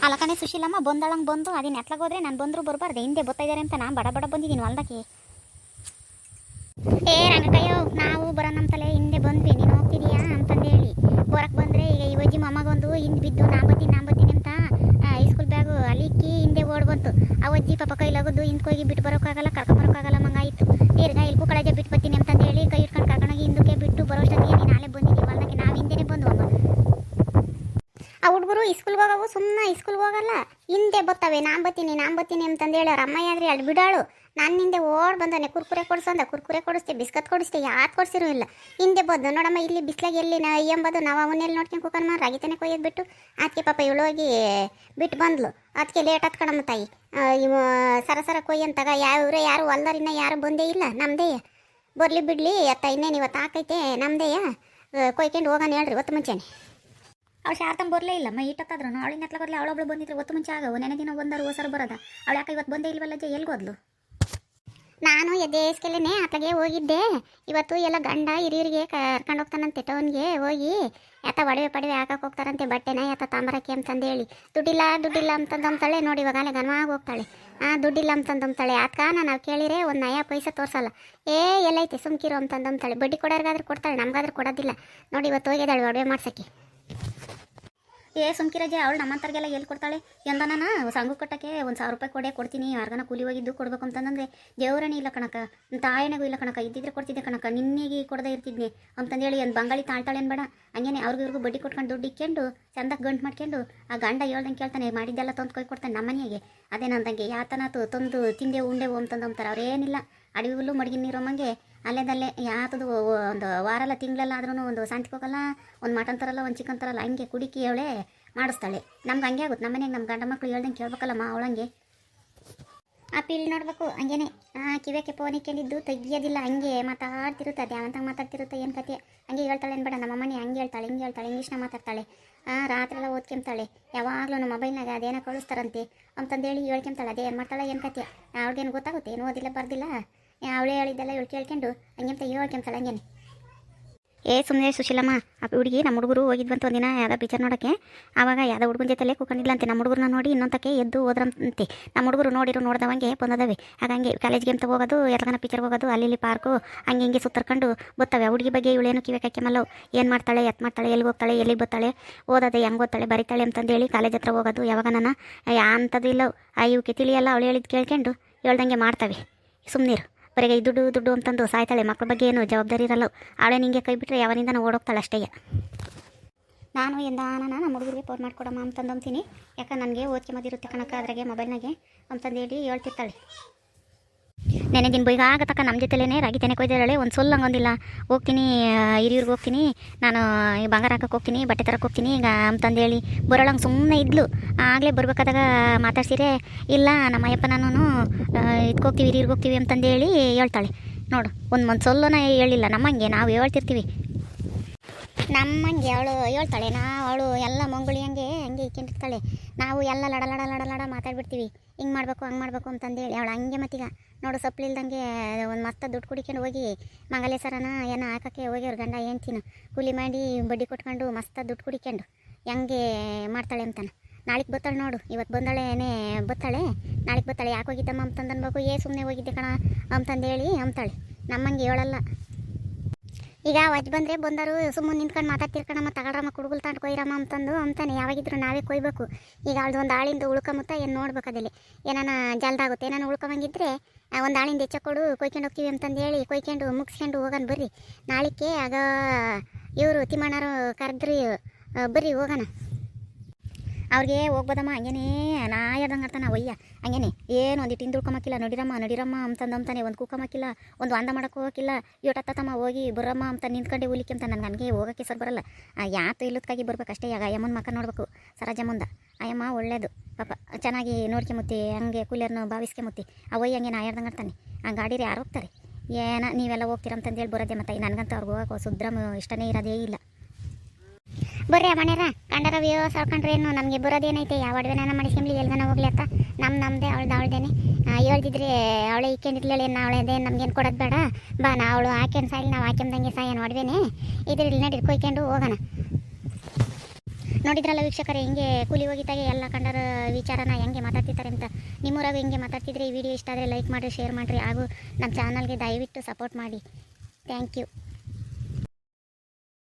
ಅಲಕನೆ ಸುಶೀಲಮ್ಮ ಬಂದಳಂಗೆ ಬಂದು ಅದೇನು ಎತ್ಲಾಗೋದ್ರೆ ನಾನು ಬಂದರೂ ಬರಬಾರ್ದು ಹಿಂದೆ ಬರ್ತಾ ಇದ್ದಾರೆ ಅಂತ ನಾನು ಬಡ ಬಡ ಬಂದಿದ್ದೀನಿ ಹೊಲ್ದಕ್ಕೆ. ಏ ರಂಗಕಯ್ಯೋ ನಾವು ಬರೋಣ ತಲೆ ಹಿಂದೆ ಬಂದ್ವಿ, ನೀನು ಹೋಗ್ತಿದೀಯಾ ಅಂತಂದೇಳಿ ಬರಕ್ಕೆ ಬಂದರೆ ಈಗ ಈ ಅಜ್ಜಿ ಮೊಮ್ಮಗೊಂದು ಹಿಂದೆ ಬಿದ್ದು ನಾ ಬತ್ತೀನಿ ಅಂತ ಸ್ಕೂಲ್ ಬ್ಯಾಗು ಅಲಿಕ್ಕಿ ಹಿಂದೆ ಓಡ್ ಬಂತು. ಆ ಅಜ್ಜಿ ಪಾಪ ಕೈಲಾಗೋದು ಹಿಂದ್ಕೋಗಿ ಬಿಟ್ಟು ಬರೋಕ್ಕಾಗಲ್ಲ, ಕರ್ಕೊಂಬರೋಕ್ಕಾಗಲ್ಲ ಮಂಗಾಯಿತು. ಈಗ ಇಲ್ಲಿ ಕಳೆಜ ಬಿಟ್ಟು ಬರ್ತೀನಿ ಅಂತಂದೇಳಿ ಕೈ ಇಟ್ಕೊಂಡು ಕರ್ಕೊಂಡೋಗಿ ಹಿಂದಕ್ಕೆ ಬಿಟ್ಟು ಬರೋಷ್ಟೊತ್ತಿಗೆ ನೀನು ನಾಳೆ ಬಂದಿದ್ದೀವಿ ಹೊಲ್ದಕ್ಕೆ, ನಾವು ಹಿಂದೆನೇ ಬಂದು ಅಮ್ಮ. ಆ ಹುಡುಗರು ಸ್ಕೂಲ್ಗೆ ಹೋಗವು ಸುಮ್ಮನೆ ಸ್ಕೂಲ್ಗೆ ಹೋಗಲ್ಲ, ಹಿಂದೆ ಬರ್ತವೆ ನಾನು ಬತ್ತೀನಿ ಅಂತಂದೇಳಿ ಅವ್ರ ಅಮ್ಮ ಆದ್ರೆ ಅಲ್ಲಿ ಬಿಡಾಳು. ನಾನು ಹಿಂದೆ ಓಡ್ ಬಂದಾನೆ ಕುರ್ಕುರೆ ಕುರ್ಕುರೆ ಕೊಡಿಸ್ತೆ, ಬಿಸ್ಕತ್ ಕೊಡಿಸ್ತೆ, ಯಾರು ಕೊಡಿಸಿರೋ ಇಲ್ಲ. ಹಿಂದೆ ಬಂದು ನೋಡಮ್ಮ ಇಲ್ಲಿ ಬಿಸ್ಲಾಗ ಎಲ್ಲಿ ಎಂಬುದು ನಾವು ಅವನ್ನೆಲ್ಲಿ ನೋಡ್ಕೊಂಡು ಕೂಕೊಂಡು ರಾಗಿತಾನೆ ಕೊಯ್ಯೋದು ಬಿಟ್ಟು ಅದಕ್ಕೆ ಪಾಪ ಇವಳು ಹೋಗಿ ಬಿಟ್ಟು ಬಂದ್ಲು. ಅದಕ್ಕೆ ಲೇಟ್ ಹತ್ಕೊಳಮ್ಮ ತಾಯಿ ಇವು ಸರ ಕೊಯ್ಯಂತಾಗ ಯಾರು ಹೊಲ್ದಾರಿನ ಯಾರು ಬಂದೇ ಇಲ್ಲ, ನಮ್ಮದೇ ಬರಲಿ ಬಿಡಲಿ ಅತ್ತ ಇನ್ನೇನು ಇವತ್ತು ಹಾಕೈತೆ ನಮ್ಮದೇಯ ಕೊಯ್ಕೊಂಡು ಹೋಗೋಣ ಹೇಳ್ರಿ ಒತ್ತು ಮುಂಚೆನೆ. ಅವಳು ಶಾರ್ತಂಗೆ ಬರಲೇ ಇಲ್ಲಮ್ಮ, ಈಟತ್ತಾದ್ರು ಅವಳಿನ ಎತ್ಲಾಗಲ್ಲ, ಅವಳೊಬ್ಳು ಬಂದಿದ್ರು ಒತ್ತು ಮುಂಚೆ ಆಗವು ನೆನೆ ದಿನ ಬಂದರು ಹೊಸರು ಬರೋದ. ಅವಳು ಯಾಕೆ ಇವತ್ತು ಬಂದೇ ಇಲ್ವಲ್ಲ ಎಲ್ಗೋದ್ಲು. ನಾನು ಎದ್ದೇಸ್ಕೆಲ್ಲೇ ಆತಗೆ ಹೋಗಿದ್ದೆ ಇವತ್ತು. ಎಲ್ಲ ಗಂಡ ಹಿರಿಯರಿಗೆ ಕರ್ಕೊಂಡು ಹೋಗ್ತಾನಂತೆ ಟೌನ್ಗೆ ಹೋಗಿ ಯಾತ ಒಡವೆ ಹಾಕಕ್ಕೆ ಹೋಗ್ತಾರಂತೆ ಬಟ್ಟೆನ ಯಾತ ತಾಂಬರಕ್ಕೆ ಅಂತಂದೇಳಿ. ದುಡ್ಡಿಲ್ಲ ಅಂತಂದಮ್ತಾಳೆ ನೋಡಿ, ಇವಾಗಲೇ ಗನವಾಗಿ ಹೋಗ್ತಾಳೆ. ದುಡ್ಡಿಲ್ಲ ಅಂತಂದಮ್ತಾಳೆ. ಅದಕ್ಕ ನಾವು ಕೇಳಿರೆ ಒಂದು ನಯ ಪೈಸೆ ತೋರಿಸಲ್ಲ. ಎಲ್ಲೈತೆ ಸುಮ್ಕಿರೋ ಅಂತಂದಮ್ತಾಳೆ. ಬಡ್ಡಿ ಕೊಡೋರ್ಗಾದ್ರೂ ಕೊಡ್ತಾಳೆ, ನಮ್ಗಾದ್ರೂ ಕೊಡೋದಿಲ್ಲ ನೋಡಿ. ಇವತ್ತು ಹೋಗಿದ್ದಾಳೆ ಒಡವೆ ಮಾಡ್ಸೋಕ್ಕೆ. ಸುಮ್ಕಿರಜೆ ಅವಳು ನಮ್ಮಂತರ್ಗೆಲ್ಲ ಎಲ್ಲಿ ಕೊಡ್ತಾಳೆ ಎಂದ. ನಾನು ಸಂಘ ಕಟ್ಟಕ್ಕೆ ಒಂದು 1000 ರೂಪಾಯಿ ಕೊಡ್ತೀನಿ, ಯಾರ್ಗನ ಕೂಲಿ ಹೋಗಿದ್ದು ಕೊಡ್ಬೇಕು ಅಂತಂದರೆ ದೇವರನೇ ಇಲ್ಲ ಕಣಕ, ತಾಯಣಗೂ ಇಲ್ಲ ಕಣಕ, ಇದ್ದಿದ್ರೆ ಕೊಡ್ತಿದ್ದೆ ಕಣಕ, ನಿನ್ನೆಗೆ ಕೊಡದೇ ಇರ್ತಿದ್ನಿ ಅಂತಂದೇಳಿ ಒಂದು ಬಂಗಾಳಿ ತಾಳ್ತಾಳೇನು ಬೇಡ. ಹಂಗೇನೆ ಇವ್ರಿಗೂ ಬಡ್ಡಿ ಕೊಟ್ಕೊಂಡು ದುಡ್ಡು ಇಕ್ಕೊಂಡು ಚಂದಕ್ಕೆ ಗಂಟು ಮಾಡ್ಕೊಂಡು ಆ ಗಂಡ ಹೇಳ್ದಂಗೆ ಕೇಳ್ತಾನೆ, ಮಾಡಿದ್ದೆಲ್ಲ ತಂದು ಕೊಯ್ ಕೊಡ್ತಾನೆ ನಮ್ಮ ಮನೆಗೆ. ಅದೇನಂದಂಗೆ ಯಾತನಾತು ತಂದು ತಿಂದೆ ಉಂಡೆವು ಅಂತಂದಂತಾರೆ. ಅವ್ರೇನಿಲ್ಲ ಅಡವಿ ಹುಲ್ಲು ಮಡಗಿ ನೀರಮ್ಮಂಗೆ ಅಲ್ಲೇದಲ್ಲೇ ಯಾತದು ಒಂದು ವಾರಲ್ಲ ತಿಂಗಳೆಲ್ಲ ಆದ್ರೂ ಒಂದು ಸಂತಿಗೆ ಹೋಗಲ್ಲ, ಒಂದು ಮಟನ್ ತರಲ್ಲ, ಒಂದು ಚಿಕನ್ ತರಲ್ಲ, ಹಂಗೆ ಕುಡಿಕಿ ಅವಳೇ ಮಾಡಿಸ್ತಾಳೆ. ನಮ್ಗೆ ಹಂಗೆ ಆಗುತ್ತೆ. ನಮ್ಮ ಮನೆಗೆ ನಮ್ಮ ಗಂಡ ಮಕ್ಕಳು ಹೇಳ್ದಂಗೆ ಕೇಳ್ಬೇಕಲ್ಲಮ್ಮ ಅವಳಂಗೆ. ಆ ಪೀಳಿ ನೋಡ್ಬೇಕು ಹಂಗೇನೆ ಕಿವಿಗೆ ಫೋನ್ ಇಕ್ಕೊಂಡಿದ್ದು ತೆಗಿಯೋದಿಲ್ಲ, ಹಂಗೆ ಮಾತಾಡ್ತಿರುತ್ತೆ. ಅದು ಯಾವಂತಂಗೆ ಮಾತಾಡ್ತಿರುತ್ತೆ ಏನು ಕತೆ ಹಂಗೆ ಹೇಳ್ತಾಳೆ ಅನ್ಬೇಡ. ನಮ್ಮ ಮನೆ ಹಂಗೆ ಹೇಳ್ತಾಳೆ ಹಿಂಗೆ ಹೇಳ್ತಾಳೆ ಇಂಗ್ಲೀಷ್ನ ಮಾತಾಡ್ತಾಳೆ. ರಾತ್ರಿ ಎಲ್ಲ ಓದ್ಕೊಂತಾಳೆ, ಯಾವಾಗಲೂ ಮೊಬೈಲ್ನಾಗ ಅದೇನೋ ಕಳಿಸ್ತಾರಂತೆ ಅಂತಂದೇಳಿ ಹೇಳ್ಕೊಂತಾಳೆ. ಅದೇ ಏನು ಮಾಡ್ತಾಳೆ ಏನು ಕತೆ ಅವ್ಳಿಗೇನು ಗೊತ್ತಾಗುತ್ತೆ, ಏನು ಓದಿಲ್ಲ ಬರ್ದಿಲ್ಲ, ಅವಳೇ ಹೇಳಿದ್ದೆಲ್ಲ ಇವಳು ಕೇಳ್ಕೊಂಡು ಹಂಗೆಂತ ಹೇಳ್ಕೊಂತಾಳೆ ಹಂಗೇನೆ. ಸುಮ್ಮನೆ ಸುಶೀಲಮ್ಮ ಆ ಹುಡುಗಿ ನಮ್ಮ ಹುಡುಗರು ಹೋಗಿದ್ವಂತ ಒಂದಿನ ಯಾವುದೋ ಪಿಕ್ಚರ್ ನೋಡೋಕ್ಕೆ. ಆವಾಗ ಯಾವುದೋ ಹುಡುಗನ ಜೊತೆಲೇ ಕೂಕೊಂಡಿಲ್ಲಂತೆ. ನಮ್ಮ ಹುಡುಗರನ್ನ ನೋಡಿ ಇನ್ನೊಂದಕ್ಕೆ ಎದ್ದು ಹೋದ್ರಂತೆ. ನಮ್ಮ ಹುಡುಗರು ನೋಡ್ದವಂಗೆ ಬಂದದವೆ. ಹಾಗಂಗೆ ಕಾಲೇಜ್ಗೆ ಅಂತ ಹೋಗೋದು, ಎತ್ತಗನ ಪಿಕ್ಚರ್ಗೆ ಹೋಗೋದು, ಅಲ್ಲಿ ಪಾರ್ಕು ಹಂಗೆ ಹಿಂಗೆ ಸುತ್ತರ್ಕೊಂಡು ಬರ್ತವೆ. ಆ ಹುಡುಗಿ ಬಗ್ಗೆ ಇವಳೇನು ಕಿವಿ ಕಾಯ್ಕೆಮಲ್ಲ, ಏನು ಮಾಡ್ತಾಳೆ ಎತ್ತು ಮಾಡ್ತಾಳೆ, ಎಲ್ಲಿಗೆ ಹೋಗ್ತಾಳೆ, ಎಲ್ಲಿಗೆ ಬರ್ತಾಳೆ, ಓದೋದೆ ಹೆಂಗೆ ಓದ್ತಾಳೆ ಬರಿತಾಳೆ ಅಂತಂದೇಳಿ ಕಾಲೇಜ್ ಹತ್ರ ಹೋಗೋದು. ಯಾವಾಗ ನಾನು ಅಂಥದ್ದು ಇಲ್ಲ ಇವಕ್ಕೆ ತಿಳಿಯಲ್ಲ. ಅವಳು ಹೇಳಿದ್ದು ಕೇಳ್ಕೊಂಡು ಹೇಳ್ದಂಗೆ ಮಾಡ್ತವೆ. ಸುಮ್ಮನಿರು ಬರೀಗೆ ದುಡ್ಡು ಅಂತಂದು ಸಾಯ್ತಾಳೆ. ಮಕ್ಕಳ ಬಗ್ಗೆ ಏನು ಜವಾಬ್ದಾರಿ ಇರಲ್ಲ. ಅವಳೇ ನಿಂಗೆ ಕೈ ಬಿಟ್ಟರೆ ಯಾವನಿಂದ ಓಡೋಗ್ತಾಳೆ ಅಷ್ಟೇ. ನಾನು ನಮ್ಮ ಹುಡುಗರಿಗೆ ಫೋನ್ ಮಾಡ್ಕೊಡಮ್ಮ ಅಂತಂದಂತೀನಿ. ಯಾಕೆ ನನಗೆ ಓದ್ಕೆ ಮದಿರುತ್ತೆ ಕಣಕ್ಕ ಅದ್ರಾಗೆ ಮೊಬೈಲ್ನಾಗೆ ಅಂತಂದೇಳಿ ಹೇಳ್ತಿರ್ತಾಳೆ. ನೆನೆ ದಿನ ಬೈಗ ಆಗತಕ್ಕ ನಮ್ಮ ಜೊತೆಲೇ ರಾಗಿ ತೆನೆ ಕೊಯ್ದಾಳೆ. ಒಂದು ಸೊಲ್ ಹಂಗೊಂದಿಲ್ಲ, ಹೋಗ್ತೀನಿ ಹಿರಿಯೂರ್ಗೆ ಹೋಗ್ತೀನಿ, ನಾನು ಈ ಬಂಗಾರ ಹಾಕಕ್ಕೆ ಹೋಗ್ತೀನಿ, ಬಟ್ಟೆ ತರಕ್ಕೆ ಹೋಗ್ತೀನಿ ಈಗ ಅಂತಂದೇಳಿ ಬರೋಳಂಗೆ ಸುಮ್ಮನೆ ಇದ್ಲು. ಆಗಲೇ ಬರ್ಬೇಕಾದಾಗ ಮಾತಾಡ್ಸಿರೆ ಇಲ್ಲ ನಮ್ಮ ಅಯ್ಯಪ್ಪ ನಾನು ಇದಕ್ಕೋಗ್ತೀವಿ ಹಿರಿಯೂರ್ಗೆ ಹೋಗ್ತೀವಿ ಅಂತಂದೇಳಿ ಹೇಳ್ತಾಳೆ. ನೋಡು ಒಂದು ಸೊಲ್ಲನ ಹೇಳಿಲ್ಲ. ನಮ್ಮಂಗೆ ನಾವು ಹೇಳ್ತಿರ್ತೀವಿ, ನಮ್ಮಂಗೆ ಅವಳು ಹೇಳ್ತಾಳೆ. ಅವಳು ಎಲ್ಲ ಮಂಗುಳಿ ಹಂಗೆ ಇಕ್ಕೊಂಡಿರ್ತಾಳೆ. ನಾವು ಎಲ್ಲ ಲಡ ಮಾತಾಡ್ಬಿಡ್ತೀವಿ, ಹಿಂಗೆ ಮಾಡಬೇಕು ಹಂಗೆ ಮಾಡಬೇಕು ಅಂತಂದೇಳಿ. ಅವಳು ಹಂಗೆ ಮತ್ತೀಗ ನೋಡು ಸೊಪ್ಲಿಲ್ದಂಗೆ ಒಂದು ಮಸ್ತ ದುಡ್ಡು ಕುಡಿಕೊಂಡು ಹೋಗಿ ಮಂಗಲೇಶ್ವರನ ಏನೋ ಹಾಕೋಕ್ಕೆ ಹೋಗಿ ಅವ್ರ ಗಂಡ ಹೇಳ್ತೀನಿ ಕೂಲಿ ಮಾಡಿ ಬಡ್ಡಿ ಕೊಟ್ಕೊಂಡು ಮಸ್ತ ದುಡ್ಡು ಕುಡಿಕೊಂಡು ಹೆಂಗೆ ಮಾಡ್ತಾಳೆ ಅಂತಾನೆ. ನಾಳೆಗೆ ಬರ್ತಾಳೆ ನೋಡು, ಇವತ್ತು ಬಂದಾಳೇನೇ ಬರ್ತಾಳೆ, ನಾಳೆಗೆ ಬರ್ತಾಳೆ. ಯಾಕೆ ಹೋಗಿದ್ದಮ್ಮ ಅಂತಂದು ಅನ್ಬೇಕು. ಸುಮ್ಮನೆ ಹೋಗಿದ್ದೆ ಕಣ ಅಂತಂದೇಳಿ ಅಂತಾಳೆ. ನಮ್ಮಂಗೆ ಹೇಳಲ್ಲ. ಈಗ ವಜ್ ಬಂದರೆ ಬಂದರು ಸುಮ್ಮನೆ ನಿಂತ್ಕೊಂಡು ಮಾತಾಡ್ತಿರ್ಕಣಮ್ಮ, ತಗೊಳ್ರಮ್ಮ ಕುಡುಗುಲ್ ತಾಂಡು ಕೊಯ್ರಮ್ಮ ಅಂತಂದು ಅಂತಾನೆ. ಯಾವಾಗಿದ್ರು ನಾವೇ ಕೊಯ್ಬೇಕು. ಈಗ ಅವಳದು ಒಂದು ಆಳಿಂದ ಉಳ್ಕೊಂಬತ್ತ ಏನು ನೋಡ್ಬೇಕು, ಅದಲ್ಲಿ ಏನಾನ ಜಲ್ದಾಗುತ್ತೆ. ಏನಾನ ಉಳ್ಕೊಂಬಂಗಿದ್ರೆ ಒಂದು ಆಳಿಂದ ಹೆಚ್ಚ ಕೊಡು ಕೊಯ್ಕೊಂಡು ಹೋಗ್ತೀವಿ ಅಂತಂದೇಳಿ ಕೊಯ್ಕೊಂಡು ಮುಗಿಸ್ಕೊಂಡು ಹೋಗೋಣ ಬರ್ರಿ. ನಾಳಿಕೆ ಆಗ ಇವರು ತಿಮ್ಮಣ್ಣರು ಕರೆದ್ರಿ ಬರ್ರಿ ಹೋಗೋಣ. ಅವ್ರಿಗೆ ಹೋಗ್ಬೋದಮ್ಮ ಹಂಗೇನೇ ನಾಯದಂಗೆ ಆಡ್ತಾನೆ ಒಯ್ಯ ಹಂಗೇನೆ. ಏನು ಒಂದಿಟ್ಟು ಹಿಂದೆ ಉಳ್ಕೊಂಬಕ್ಕಿಲ್ಲ, ನಡಿರಮ್ಮ ಅಂತಂದಂತಾನೆ. ಒಂದು ಕೂಕಮಕ್ಕಿಲ್ಲ, ಒಂದು ವಾಂದ ಮಾಡೋಕೆ ಹೋಗಕ್ಕಿಲ್ಲ. ಯೋಟತ್ತಮ್ಮ ಹೋಗಿ ಬರಮ್ಮ ಅಂತ ನಿಂತ್ಕೊಂಡೆ ಹುಲಿಕೆ ಅಂತ ನನಗೆ ಹೋಗೋಕ್ಕೆ ಸರ್ ಬರಲ್ಲ. ಯಾತು ಇಲ್ಲದಕ್ಕಾಗಿ ಬರ್ಬೇಕಷ್ಟೇ. ಆಗ ಅಯ್ಯಮ್ಮನ ಮಕ್ಕ ನೋಡ್ಬೇಕು ಸರೋಜ ಮುಂದೆ. ಅಯ್ಯಮ್ಮ ಒಳ್ಳೇದು ಪಾಪ, ಚೆನ್ನಾಗಿ ನೋಡ್ಕೊಂಬತ್ತಿ, ಹಂಗೆ ಕೂಲಿಯರ್ನ ಭಾವಿಸ್ಕೊಂಬತ್ತಿ. ಆ ಒಯ್ಯ ಹಂಗೆ ನಾಯರ್ದಂಗೆ ಆಡ್ತಾನೆ. ಆ ಗಾಡಿರಿ ಯಾರು ಹೋಗ್ತಾರೆ ನೀವೆಲ್ಲ ಹೋಗ್ತೀರಂತಂದೇಳಿ ಬರೋದೇ. ಮತ್ತೆ ನನಗಂತೂ ಅವ್ರಿಗೆ ಹೋಗಕ್ಕೆ ಸುದ್ರಮ ಇಷ್ಟನೇ ಇರೋದೇ ಇಲ್ಲ. ಬರ್ರಿ ಮನೆಯರ ಕಂಡರ ಸಾಳ್ಕೊಂಡ್ರೆ ಏನು ನಮಗೆ ಬರೋದೇನೈತೆ. ಯಾವ ಅಡ್ವೆನ ಮಾಡಿಸ್ಕೊಂಬ್ಲಿ ಎಲ್ಗನ ಹೋಗ್ಲಿ ಅತ್ತ ನಮ್ಮದೇ ಅವಳ್ದೇನೆ ಹೇಳ್ದಿದ್ರೆ ಅವಳೇ ಇಕ್ಕೊಂಡಿರ್ಲಿಲ್ಲ. ಅವಳೇದೇನು ನಮ್ಗೇನು ಕೊಡೋದು ಬೇಡ ಬಾ, ಅವಳು ಹಾಕ್ಯನ್ ಸಾಯಿಲ್ ನಾವು ಹಾಕ್ಯಂದಂಗೆ ಸಾಯನ್ ಒಡ್ವೇನೆ ಇದ್ರಲ್ಲಿ ನಡಿ ಕೊಯ್ಕೊಂಡು ಹೋಗೋಣ. ನೋಡಿದ್ರಲ್ಲ ವೀಕ್ಷಕರೇ, ಹಿಂಗೆ ಕೂಲಿ ಹೋಗಿದ್ದಾಗೆ ಎಲ್ಲ ಕಂಡರ ವಿಚಾರನ ಹೆಂಗೆ ಮಾತಾಡ್ತಿದ್ದಾರೆ ಅಂತ. ನಿಮ್ಮೂರಾಗ ಹಿಂಗೆ ಮಾತಾಡ್ತಿದ್ರೆ ಈ ವಿಡಿಯೋ ಇಷ್ಟ ಆದರೆ ಲೈಕ್ ಮಾಡಿರಿ, ಶೇರ್ ಮಾಡಿರಿ, ಹಾಗೂ ನಮ್ಮ ಚಾನಲ್ಗೆ ದಯವಿಟ್ಟು ಸಪೋರ್ಟ್ ಮಾಡಿ. Thank you.